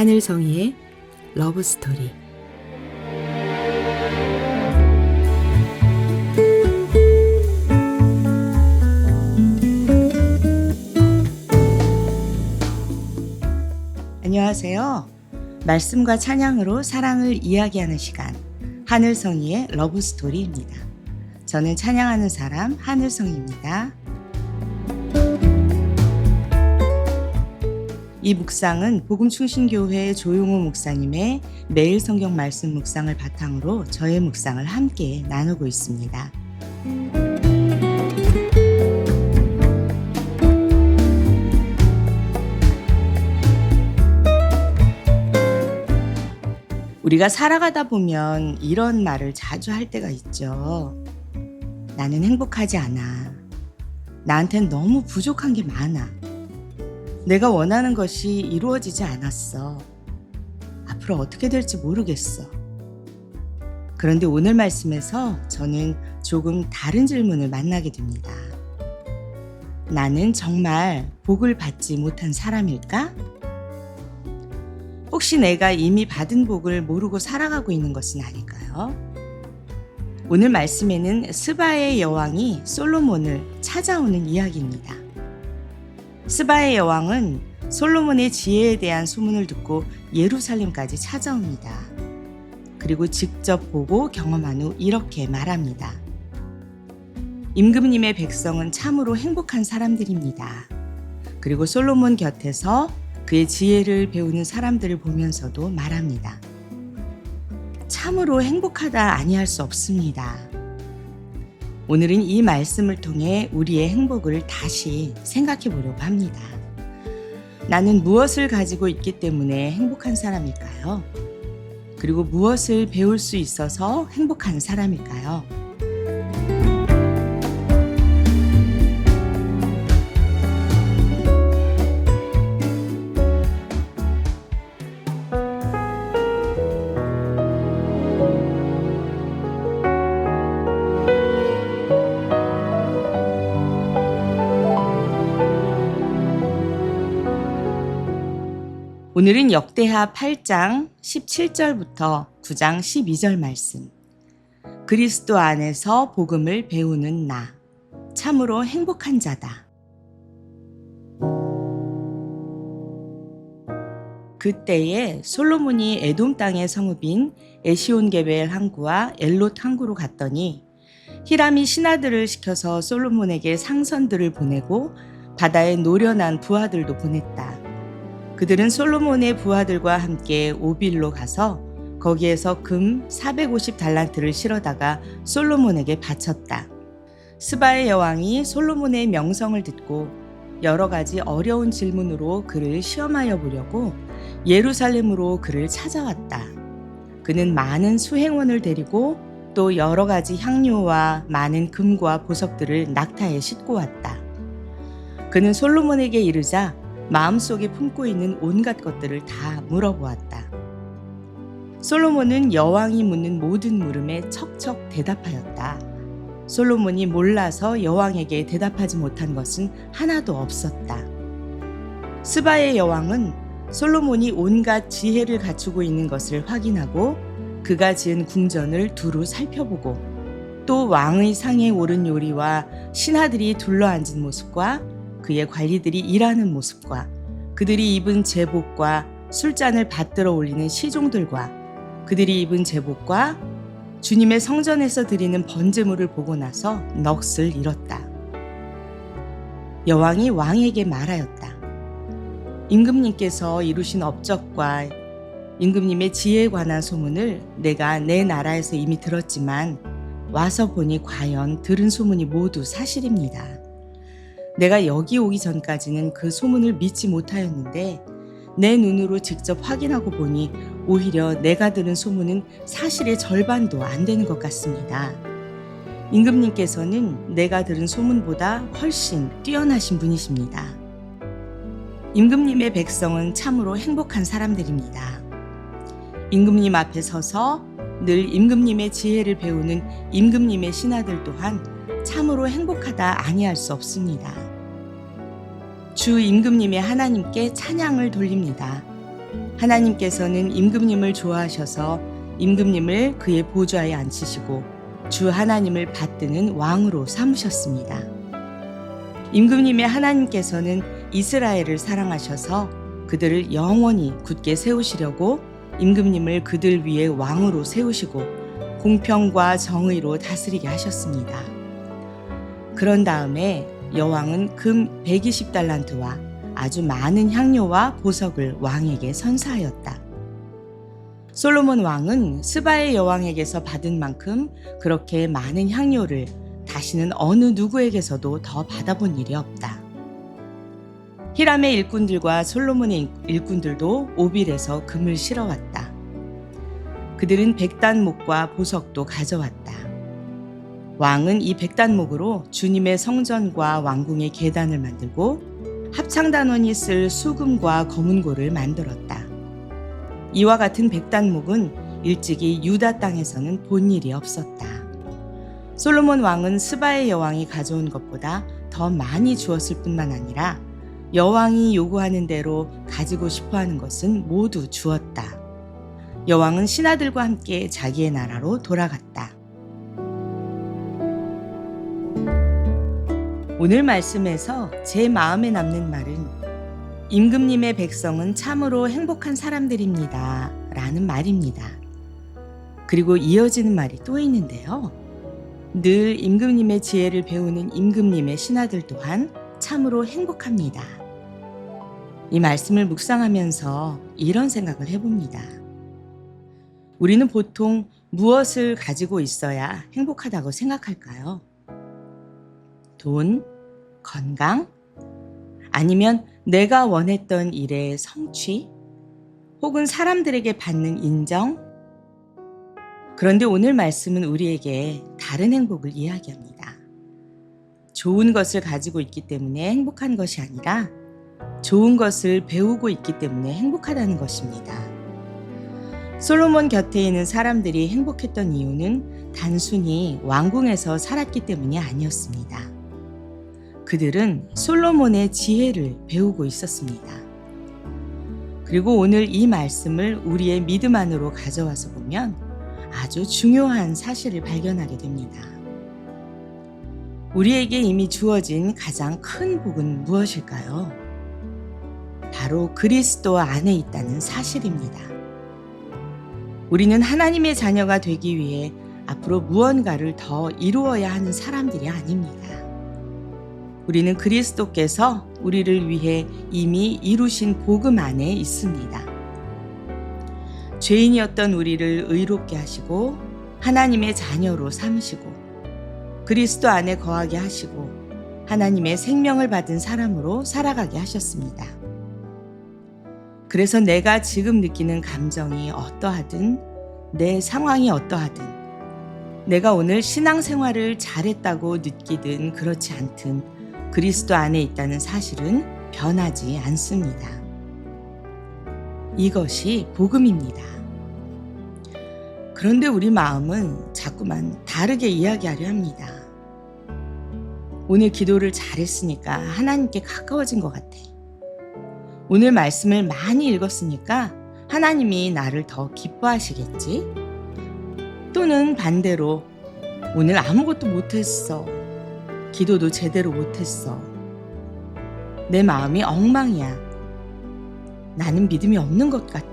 하늘성이의 러브스토리. 안녕하세요. 말씀과 찬양으로 사랑을 이야기하는 시간, 하늘성이의 러브스토리입니다. 저는 찬양하는 사람 하늘성입니다. 이 묵상은 복음충신교회 조용호 목사님의 매일 성경 말씀 묵상을 바탕으로 저의 묵상을 함께 나누고 있습니다. 우리가 살아가다 보면 이런 말을 자주 할 때가 있죠. 나는 행복하지 않아. 나한텐 너무 부족한 게 많아. 내가 원하는 것이 이루어지지 않았어. 앞으로 어떻게 될지 모르겠어. 그런데 오늘 말씀에서 저는 조금 다른 질문을 만나게 됩니다. 나는 정말 복을 받지 못한 사람일까? 혹시 내가 이미 받은 복을 모르고 살아가고 있는 것은 아닐까요? 오늘 말씀에는 스바의 여왕이 솔로몬을 찾아오는 이야기입니다. 스바의 여왕은 솔로몬의 지혜에 대한 소문을 듣고 예루살렘까지 찾아옵니다. 그리고 직접 보고 경험한 후 이렇게 말합니다. 임금님의 백성은 참으로 행복한 사람들입니다. 그리고 솔로몬 곁에서 그의 지혜를 배우는 사람들을 보면서도 말합니다. 참으로 행복하다 아니할 수 없습니다. 오늘은 이 말씀을 통해 우리의 행복을 다시 생각해 보려고 합니다. 나는 무엇을 가지고 있기 때문에 행복한 사람일까요? 그리고 무엇을 배울 수 있어서 행복한 사람일까요? 오늘은 역대하 8장 17절부터 9장 12절 말씀. 그리스도 안에서 복음을 배우는 나, 참으로 행복한 자다. 그때에 솔로몬이 에돔 땅의 성읍인 에시온게벨 항구와 엘롯 항구로 갔더니 히람이 신하들을 시켜서 솔로몬에게 상선들을 보내고 바다에 노련한 부하들도 보냈다. 그들은 솔로몬의 부하들과 함께 오빌로 가서 거기에서 금 450달란트를 실어다가 솔로몬에게 바쳤다. 스바의 여왕이 솔로몬의 명성을 듣고 여러 가지 어려운 질문으로 그를 시험하여 보려고 예루살렘으로 그를 찾아왔다. 그는 많은 수행원을 데리고 또 여러 가지 향료와 많은 금과 보석들을 낙타에 싣고 왔다. 그는 솔로몬에게 이르자 마음속에 품고 있는 온갖 것들을 다 물어보았다. 솔로몬은 여왕이 묻는 모든 물음에 척척 대답하였다. 솔로몬이 몰라서 여왕에게 대답하지 못한 것은 하나도 없었다. 스바의 여왕은 솔로몬이 온갖 지혜를 갖추고 있는 것을 확인하고 그가 지은 궁전을 두루 살펴보고 또 왕의 상에 오른 요리와 신하들이 둘러앉은 모습과 그의 관리들이 일하는 모습과 그들이 입은 제복과 술잔을 받들어 올리는 시종들과 그들이 입은 제복과 주님의 성전에서 드리는 번제물을 보고 나서 넋을 잃었다. 여왕이 왕에게 말하였다. 임금님께서 이루신 업적과 임금님의 지혜에 관한 소문을 내가 내 나라에서 이미 들었지만 와서 보니 과연 들은 소문이 모두 사실입니다. 내가 여기 오기 전까지는 그 소문을 믿지 못하였는데 내 눈으로 직접 확인하고 보니 오히려 내가 들은 소문은 사실의 절반도 안 되는 것 같습니다. 임금님께서는 내가 들은 소문보다 훨씬 뛰어나신 분이십니다. 임금님의 백성은 참으로 행복한 사람들입니다. 임금님 앞에 서서 늘 임금님의 지혜를 배우는 임금님의 신하들 또한 참으로 행복하다 아니할 수 없습니다. 주 임금님의 하나님께 찬양을 돌립니다. 하나님께서는 임금님을 좋아하셔서 임금님을 그의 보좌에 앉히시고 주 하나님을 받드는 왕으로 삼으셨습니다. 임금님의 하나님께서는 이스라엘을 사랑하셔서 그들을 영원히 굳게 세우시려고 임금님을 그들 위에 왕으로 세우시고 공평과 정의로 다스리게 하셨습니다. 그런 다음에 여왕은 금 120달란트와 아주 많은 향료와 보석을 왕에게 선사하였다. 솔로몬 왕은 스바의 여왕에게서 받은 만큼 그렇게 많은 향료를 다시는 어느 누구에게서도 더 받아본 일이 없다. 히람의 일꾼들과 솔로몬의 일꾼들도 오빌에서 금을 실어왔다. 그들은 백단목과 보석도 가져왔다. 왕은 이 백단목으로 주님의 성전과 왕궁의 계단을 만들고 합창단원이 쓸 수금과 검은고를 만들었다. 이와 같은 백단목은 일찍이 유다 땅에서는 본 일이 없었다. 솔로몬 왕은 스바의 여왕이 가져온 것보다 더 많이 주었을 뿐만 아니라 여왕이 요구하는 대로 가지고 싶어하는 것은 모두 주었다. 여왕은 신하들과 함께 자기의 나라로 돌아갔다. 오늘 말씀에서 제 마음에 남는 말은 임금님의 백성은 참으로 행복한 사람들입니다 라는 말입니다. 그리고 이어지는 말이 또 있는데요. 늘 임금님의 지혜를 배우는 임금님의 신하들 또한 참으로 행복합니다. 이 말씀을 묵상하면서 이런 생각을 해봅니다. 우리는 보통 무엇을 가지고 있어야 행복하다고 생각할까요? 돈, 건강, 아니면 내가 원했던 일의 성취, 혹은 사람들에게 받는 인정? 그런데 오늘 말씀은 우리에게 다른 행복을 이야기합니다. 좋은 것을 가지고 있기 때문에 행복한 것이 아니라 좋은 것을 배우고 있기 때문에 행복하다는 것입니다. 솔로몬 곁에 있는 사람들이 행복했던 이유는 단순히 왕궁에서 살았기 때문이 아니었습니다. 그들은 솔로몬의 지혜를 배우고 있었습니다. 그리고 오늘 이 말씀을 우리의 믿음 안으로 가져와서 보면 아주 중요한 사실을 발견하게 됩니다. 우리에게 이미 주어진 가장 큰 복은 무엇일까요? 바로 그리스도 안에 있다는 사실입니다. 우리는 하나님의 자녀가 되기 위해 앞으로 무언가를 더 이루어야 하는 사람들이 아닙니다. 우리는 그리스도께서 우리를 위해 이미 이루신 복음 안에 있습니다. 죄인이었던 우리를 의롭게 하시고 하나님의 자녀로 삼으시고 그리스도 안에 거하게 하시고 하나님의 생명을 받은 사람으로 살아가게 하셨습니다. 그래서 내가 지금 느끼는 감정이 어떠하든 내 상황이 어떠하든 내가 오늘 신앙생활을 잘했다고 느끼든 그렇지 않든 그리스도 안에 있다는 사실은 변하지 않습니다. 이것이 복음입니다. 그런데 우리 마음은 자꾸만 다르게 이야기하려 합니다. 오늘 기도를 잘했으니까 하나님께 가까워진 것 같아. 오늘 말씀을 많이 읽었으니까 하나님이 나를 더 기뻐하시겠지? 또는 반대로 오늘 아무것도 못했어. 기도도 제대로 못했어. 내 마음이 엉망이야. 나는 믿음이 없는 것 같아.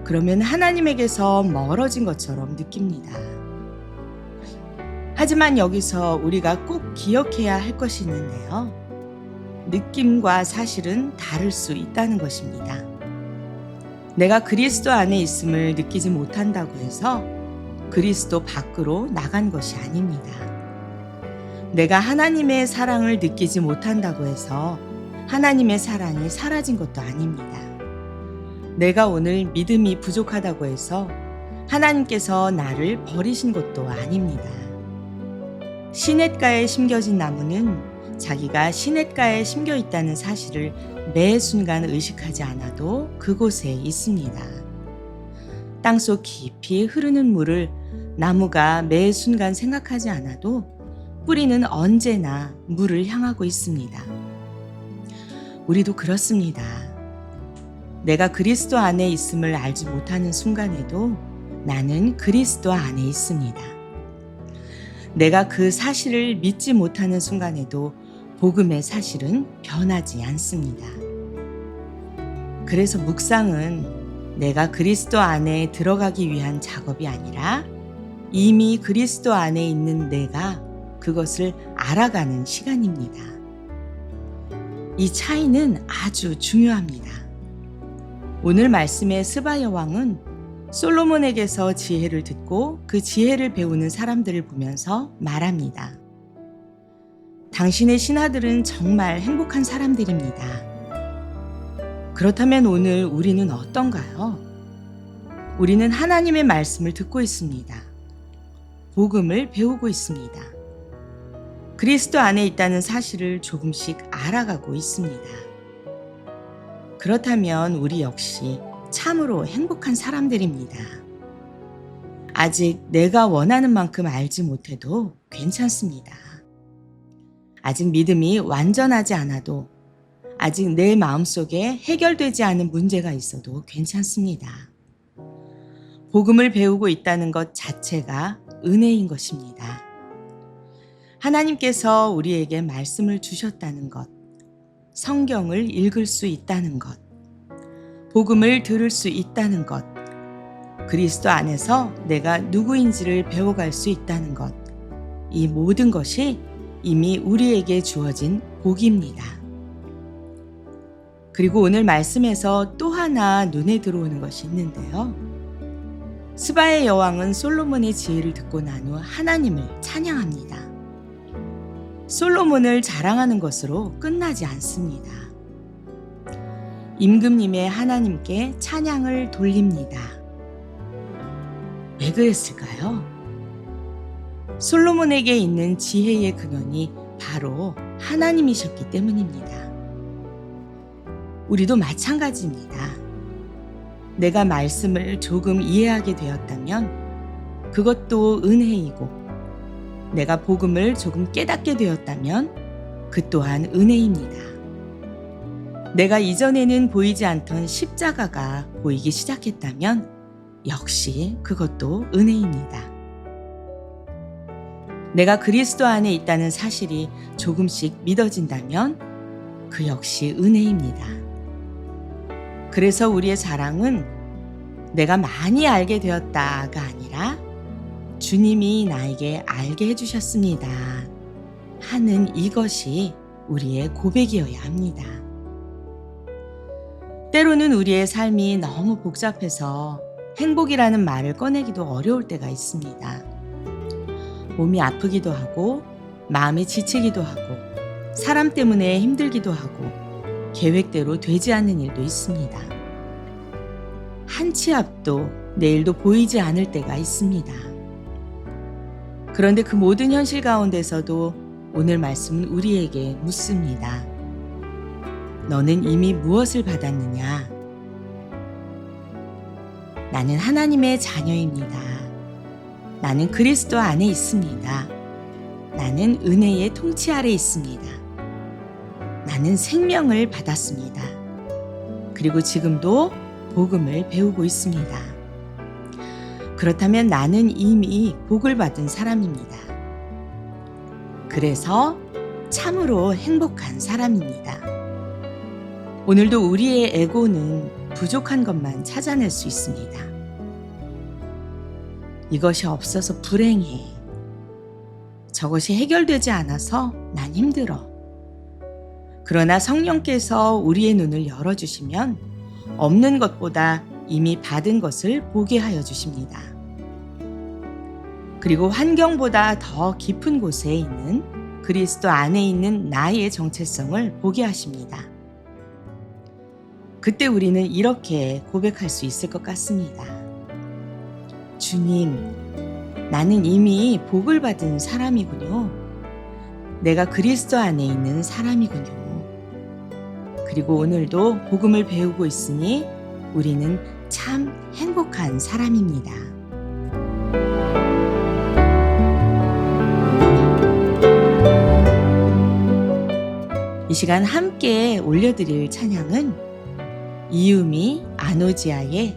그러면 하나님에게서 멀어진 것처럼 느낍니다. 하지만 여기서 우리가 꼭 기억해야 할 것이 있는데요. 느낌과 사실은 다를 수 있다는 것입니다. 내가 그리스도 안에 있음을 느끼지 못한다고 해서 그리스도 밖으로 나간 것이 아닙니다. 내가 하나님의 사랑을 느끼지 못한다고 해서 하나님의 사랑이 사라진 것도 아닙니다. 내가 오늘 믿음이 부족하다고 해서 하나님께서 나를 버리신 것도 아닙니다. 시냇가에 심겨진 나무는 자기가 시냇가에 심겨 있다는 사실을 매 순간 의식하지 않아도 그곳에 있습니다. 땅속 깊이 흐르는 물을 나무가 매 순간 생각하지 않아도 뿌리는 언제나 물을 향하고 있습니다. 우리도 그렇습니다. 내가 그리스도 안에 있음을 알지 못하는 순간에도 나는 그리스도 안에 있습니다. 내가 그 사실을 믿지 못하는 순간에도 복음의 사실은 변하지 않습니다. 그래서 묵상은 내가 그리스도 안에 들어가기 위한 작업이 아니라 이미 그리스도 안에 있는 내가 그것을 알아가는 시간입니다. 이 차이는 아주 중요합니다. 오늘 말씀의 스바 여왕은 솔로몬에게서 지혜를 듣고 그 지혜를 배우는 사람들을 보면서 말합니다. 당신의 신하들은 정말 행복한 사람들입니다. 그렇다면 오늘 우리는 어떤가요? 우리는 하나님의 말씀을 듣고 있습니다. 복음을 배우고 있습니다. 그리스도 안에 있다는 사실을 조금씩 알아가고 있습니다. 그렇다면 우리 역시 참으로 행복한 사람들입니다. 아직 내가 원하는 만큼 알지 못해도 괜찮습니다. 아직 믿음이 완전하지 않아도, 아직 내 마음속에 해결되지 않은 문제가 있어도 괜찮습니다. 복음을 배우고 있다는 것 자체가 은혜인 것입니다. 하나님께서 우리에게 말씀을 주셨다는 것, 성경을 읽을 수 있다는 것, 복음을 들을 수 있다는 것, 그리스도 안에서 내가 누구인지를 배워갈 수 있다는 것, 이 모든 것이 이미 우리에게 주어진 복입니다. 그리고 오늘 말씀에서 또 하나 눈에 들어오는 것이 있는데요. 스바의 여왕은 솔로몬의 지혜를 듣고 난 후 하나님을 찬양합니다. 솔로몬을 자랑하는 것으로 끝나지 않습니다. 임금님의 하나님께 찬양을 돌립니다. 왜 그랬을까요? 솔로몬에게 있는 지혜의 근원이 바로 하나님이셨기 때문입니다. 우리도 마찬가지입니다. 내가 말씀을 조금 이해하게 되었다면 그것도 은혜이고, 내가 복음을 조금 깨닫게 되었다면 그 또한 은혜입니다. 내가 이전에는 보이지 않던 십자가가 보이기 시작했다면 역시 그것도 은혜입니다. 내가 그리스도 안에 있다는 사실이 조금씩 믿어진다면 그 역시 은혜입니다. 그래서 우리의 자랑은 내가 많이 알게 되었다가 아니라 주님이 나에게 알게 해주셨습니다 하는 이것이 우리의 고백이어야 합니다. 때로는 우리의 삶이 너무 복잡해서 행복이라는 말을 꺼내기도 어려울 때가 있습니다. 몸이 아프기도 하고, 마음이 지치기도 하고, 사람 때문에 힘들기도 하고, 계획대로 되지 않는 일도 있습니다. 한 치 앞도 내일도 보이지 않을 때가 있습니다. 그런데 그 모든 현실 가운데서도 오늘 말씀은 우리에게 묻습니다. 너는 이미 무엇을 받았느냐? 나는 하나님의 자녀입니다. 나는 그리스도 안에 있습니다. 나는 은혜의 통치 아래 있습니다. 나는 생명을 받았습니다. 그리고 지금도 복음을 배우고 있습니다. 그렇다면 나는 이미 복을 받은 사람입니다. 그래서 참으로 행복한 사람입니다. 오늘도 우리의 에고는 부족한 것만 찾아낼 수 있습니다. 이것이 없어서 불행해. 저것이 해결되지 않아서 난 힘들어. 그러나 성령께서 우리의 눈을 열어주시면 없는 것보다 이미 받은 것을 보게 하여 주십니다. 그리고 환경보다 더 깊은 곳에 있는 그리스도 안에 있는 나의 정체성을 보게 하십니다. 그때 우리는 이렇게 고백할 수 있을 것 같습니다. 주님, 나는 이미 복을 받은 사람이군요. 내가 그리스도 안에 있는 사람이군요. 그리고 오늘도 복음을 배우고 있으니 우리는 참 행복한 사람입니다. 이 시간 함께 올려드릴 찬양은 이유미 아노지아의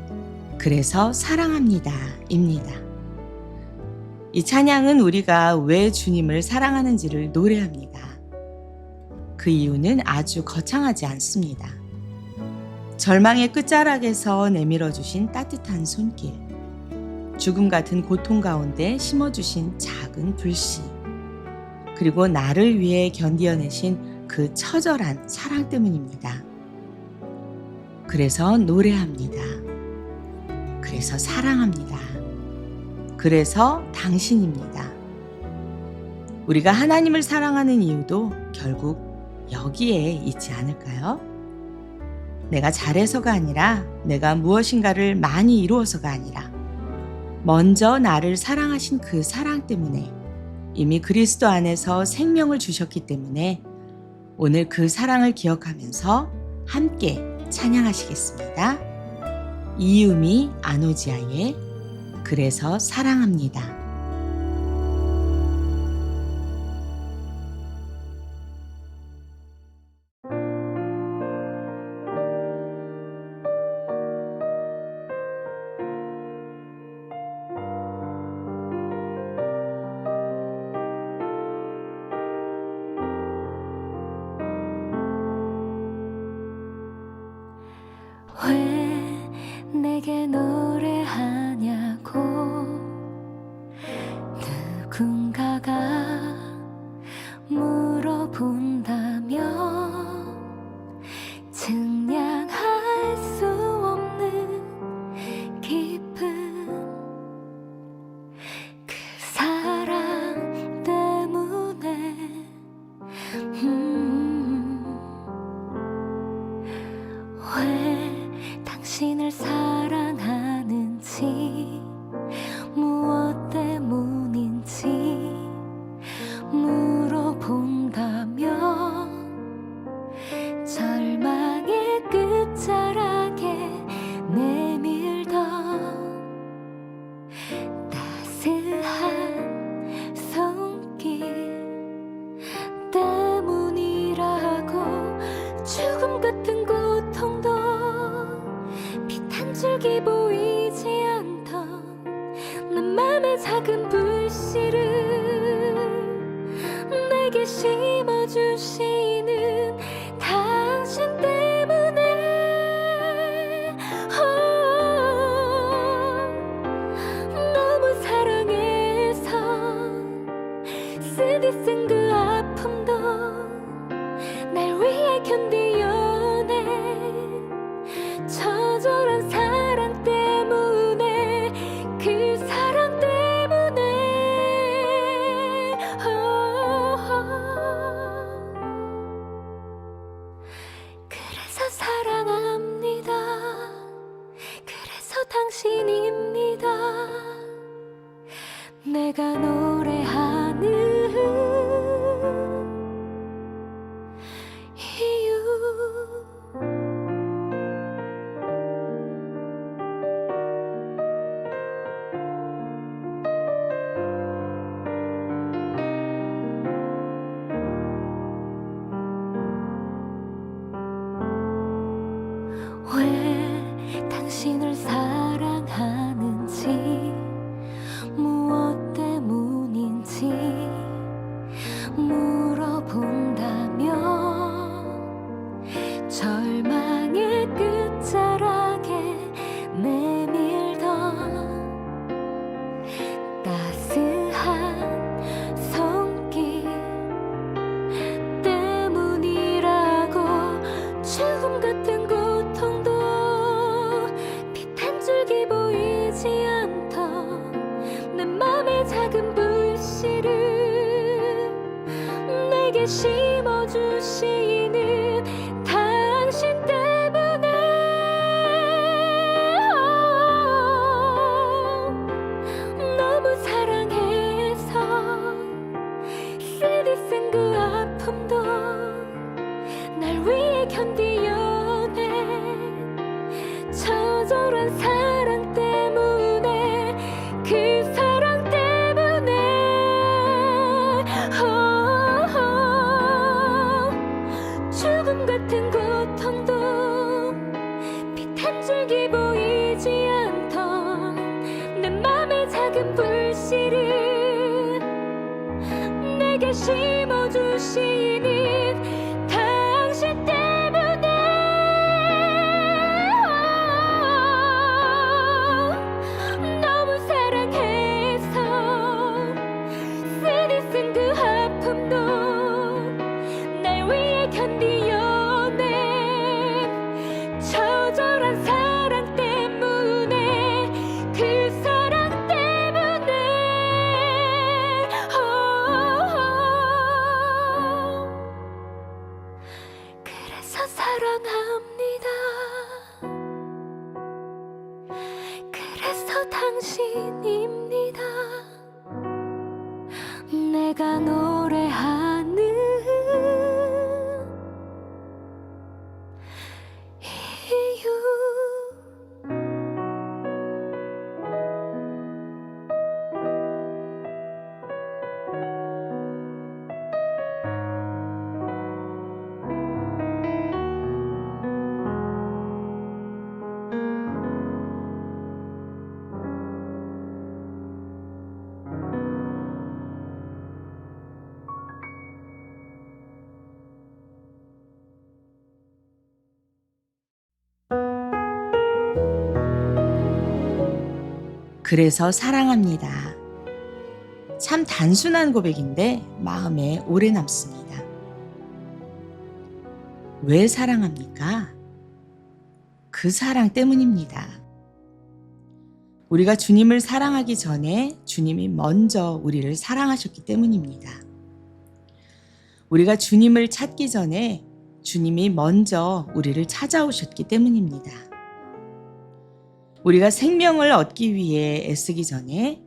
그래서 사랑합니다 입니다. 이 찬양은 우리가 왜 주님을 사랑하는지를 노래합니다. 그 이유는 아주 거창하지 않습니다. 절망의 끝자락에서 내밀어 주신 따뜻한 손길, 죽음 같은 고통 가운데 심어주신 작은 불씨, 그리고 나를 위해 견디어내신 그 처절한 사랑 때문입니다. 그래서 노래합니다. 그래서 사랑합니다. 그래서 당신입니다. 우리가 하나님을 사랑하는 이유도 결국 여기에 있지 않을까요? 내가 잘해서가 아니라, 내가 무엇인가를 많이 이루어서가 아니라, 먼저 나를 사랑하신 그 사랑 때문에, 이미 그리스도 안에서 생명을 주셨기 때문에 오늘 그 사랑을 기억하면서 함께 찬양하시겠습니다. 이유미 아노지아의 그래서 사랑합니다. 왜 내게 노래하냐고 누군가가 물어본다면 증량할 수 없는 기쁨, 그 사랑 때문에 왜 당신을 사랑하는지, 무엇 때문인지 물어본다면 절망의 끝자락에 내밀던 따스한 손길 때문이라고, 죽음 같은 고통도 한 줄기 보이지 않던 내 맘의 작은 불씨를 내게 심어주시는 당신 때문에 너무 사랑해서 쓰디 쓴 그 아픔도 날 위해 견디어내 처절한 사랑 때문에, 그 사랑 때문에 그래서 사랑합니다. 그래서 당신입니다. 내가 노래하는 이유. 왜 당신을 사랑하는지, 무엇 때문인지 물어본다면 절망의 끝자락에 내밀던 따스한 손길 때문이라고, 죽음 같은 고통도 빛 한 줄기 보이지 않던 내 맘의 작은 불씨를 내게 심어주시는 당신 때문에 너무 사랑해서 쓰디 쓴 그 아픔도 날 위해 견디어내 처절한 사랑 때문에, 그 사랑 때문에 죽음 같은 고통도 빛나기 보이지 않던 내 맘의 작은 불씨를 내게 심어주시는 당신 때문에 너무 사랑해서 쓰디 쓴 그 아픔도 날 위해 견디어낸 처절한 사랑 때문에 그 사랑 때문에 그래서 사랑합니다. 그래서 당신입니다. 내가 노래하는 이유. 그래서 사랑합니다. 참 단순한 고백인데 마음에 오래 남습니다. 왜 사랑합니까? 그 사랑 때문입니다. 우리가 주님을 사랑하기 전에 주님이 먼저 우리를 사랑하셨기 때문입니다. 우리가 주님을 찾기 전에 주님이 먼저 우리를 찾아오셨기 때문입니다. 우리가 생명을 얻기 위해 애쓰기 전에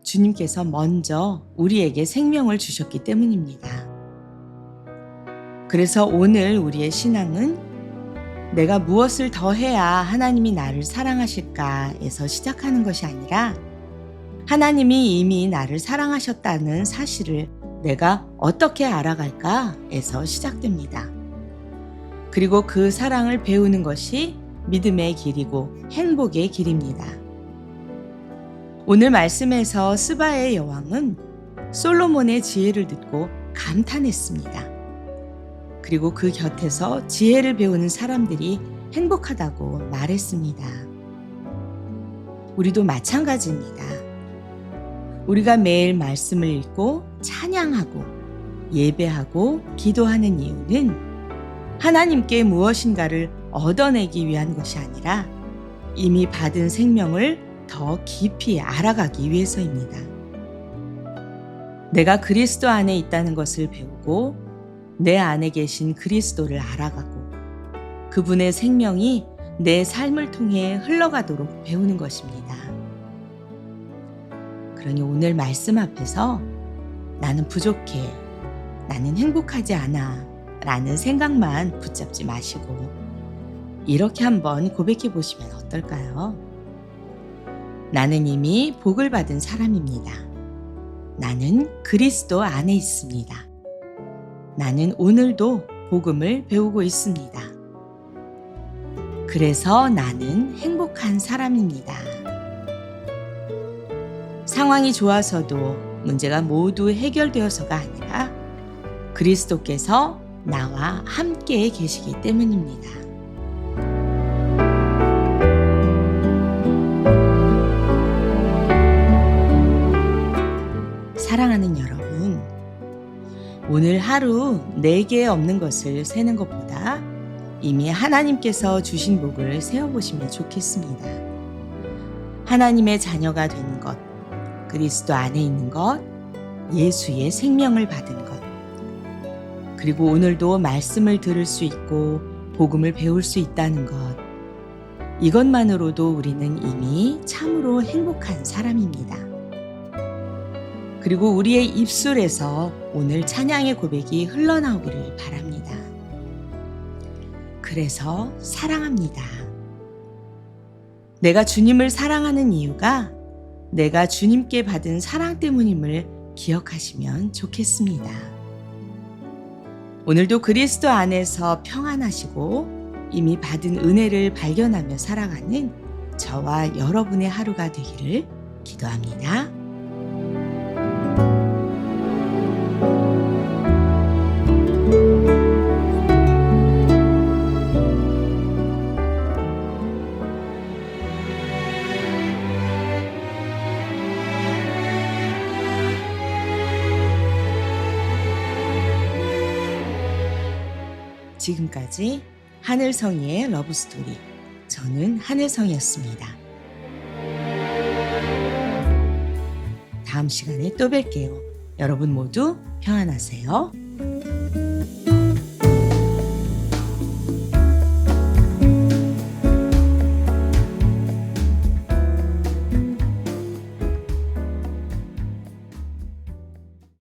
주님께서 먼저 우리에게 생명을 주셨기 때문입니다. 그래서 오늘 우리의 신앙은 내가 무엇을 더 해야 하나님이 나를 사랑하실까에서 시작하는 것이 아니라 하나님이 이미 나를 사랑하셨다는 사실을 내가 어떻게 알아갈까에서 시작됩니다. 그리고 그 사랑을 배우는 것이 믿음의 길이고 행복의 길입니다. 오늘 말씀에서 스바의 여왕은 솔로몬의 지혜를 듣고 감탄했습니다. 그리고 그 곁에서 지혜를 배우는 사람들이 행복하다고 말했습니다. 우리도 마찬가지입니다. 우리가 매일 말씀을 읽고 찬양하고 예배하고 기도하는 이유는 하나님께 무엇인가를 얻어내기 위한 것이 아니라 이미 받은 생명을 더 깊이 알아가기 위해서입니다. 내가 그리스도 안에 있다는 것을 배우고 내 안에 계신 그리스도를 알아가고 그분의 생명이 내 삶을 통해 흘러가도록 배우는 것입니다. 그러니 오늘 말씀 앞에서 나는 부족해, 나는 행복하지 않아 라는 생각만 붙잡지 마시고 이렇게 한번 고백해 보시면 어떨까요? 나는 이미 복을 받은 사람입니다. 나는 그리스도 안에 있습니다. 나는 오늘도 복음을 배우고 있습니다. 그래서 나는 행복한 사람입니다. 상황이 좋아서도 문제가 모두 해결되어서가 아니라 그리스도께서 나와 함께 계시기 때문입니다. 사랑하는 여러분, 오늘 하루 내게 없는 것을 세는 것보다 이미 하나님께서 주신 복을 세어보시면 좋겠습니다. 하나님의 자녀가 된 것, 그리스도 안에 있는 것, 예수의 생명을 받은 것, 그리고 오늘도 말씀을 들을 수 있고 복음을 배울 수 있다는 것, 이것만으로도 우리는 이미 참으로 행복한 사람입니다. 그리고 우리의 입술에서 오늘 찬양의 고백이 흘러나오기를 바랍니다. 그래서 사랑합니다. 내가 주님을 사랑하는 이유가 내가 주님께 받은 사랑 때문임을 기억하시면 좋겠습니다. 오늘도 그리스도 안에서 평안하시고 이미 받은 은혜를 발견하며 살아가는 저와 여러분의 하루가 되기를 기도합니다. 지금까지 하늘성이의 러브스토리, 저는 하늘성이었습니다. 다음 시간에 또 뵐게요. 여러분 모두 평안하세요.